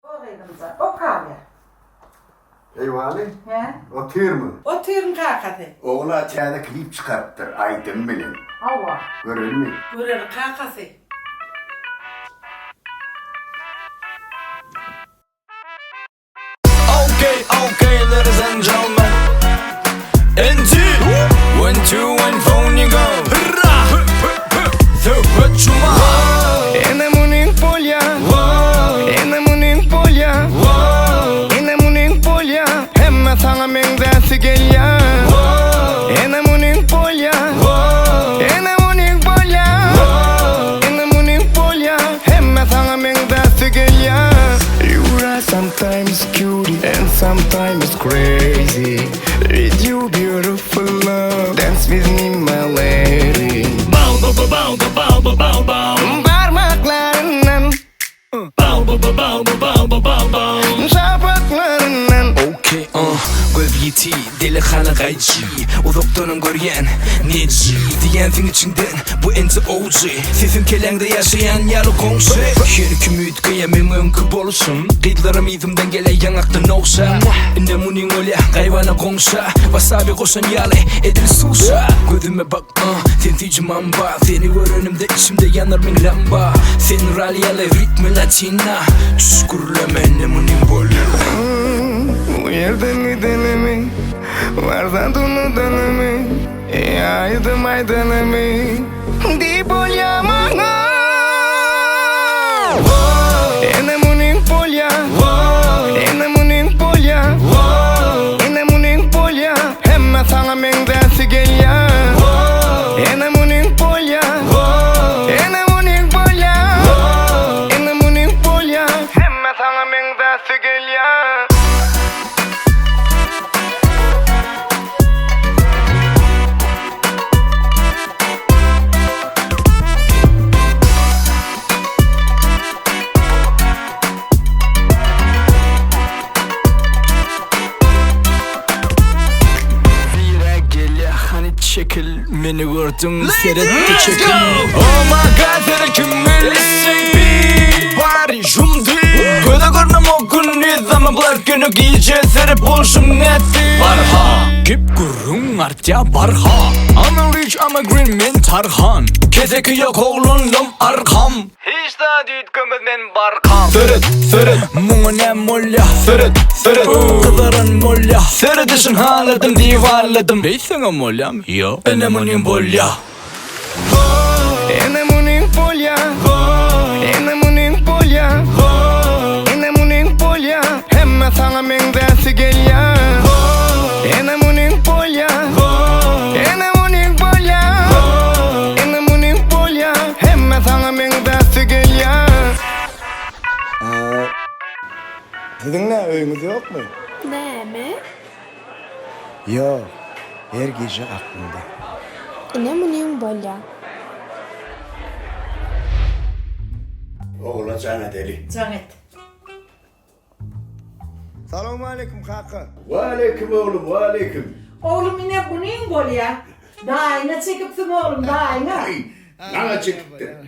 O kahve. Eyvallah. He? Otur mu? Oturun kakası. Oğlu açığa klip çıkarttır. Aydın bilin. Allah. Görün mü? Görün kakası. Okay, ladies and gentlemen. ND 1, 2, 1, phone you go. Sohbet Jumayew. Ine Munyň Bolýa. Ine Munyň Bolýa. Ine Munyň Bolýa. Hemme sana meňdäsi gelýär. Ine Munyň Bolýa. Ine Munyň Bolýa. Ine Munyň Bolýa. Hemme sana meňdäsi gelýär. You are sometimes cute and sometimes crazy. With you beautiful love, dance with me my lady. Parmaklarından şapaklarından. Okay, Göbiyeti deli xana qayçı Uzaktanın göryen neci Diyensin içinden bu enti OG Sesin kelengde yaşayan yalı konşu Şeri kümüt kıyamen önkü bolsun Qidlarım izimden gele yanaktan oğsa Ine Munyň Bolýa qayvana konşa Wasabi koşan yalı edil susa Gözüme bak sen tecman ba Seni görünümde içimde yanar min lamba Sen ralyalı ritmi latina Şükürleme Ine Munyň Bolýa. Bu yerde mi denemi Vardan dunu denemi Aydım aydanemi Di Bolýa mana Ine Munyň Bolýa. Ine Munyň Bolýa. Ine Munyň Bolýa. Hemme sana meňdäsi gelýär. Ine Munyň Bolýa. Ine Munyň Bolýa. Ine Munyň Bolýa. Hemme sana meňdäsi gelýär. Çekil beni gördün seyretti çekil Oh my god seni kimin SAAP Bari jumdi Göde görnüm o gün nizamı Black günü giyeceğiz seri buluşum netti Barha Kip gurrun artya barha I'm a rich I'm a green man tarhan Kezeki yok oğlunum arkam Hiç daha düğüt gömez ben barkam Sırıt Munyň Bolýa Sırıt Kızarın Bolýa Sırıt işin haladım divarladım Beysin o Molyam Yo Ine Munyň Bolýa. Ine Munyň Bolýa. Ine Munyň Bolýa. Ine Munyň Bolýa. Hemme sana meňdäsi gelýär. Ine Munyň Bolýa. Ine Munyň Bolýa. Ine Munyň Bolýa. Hemme sana meňdäsi gelýär. Sizin ne öyünüz yok mu? Ne mi? Yok. Her gece aklımda. Ine Munyň Bolýa. Oğlu sana deli. Canet. Selamun aleyküm kaka. Ve aleyküm oğlum, ve aleyküm. Oğlum Ine Munyň Bolýa. Daha ine çekipsin oğlum daha ine. Ay, nana çıktı.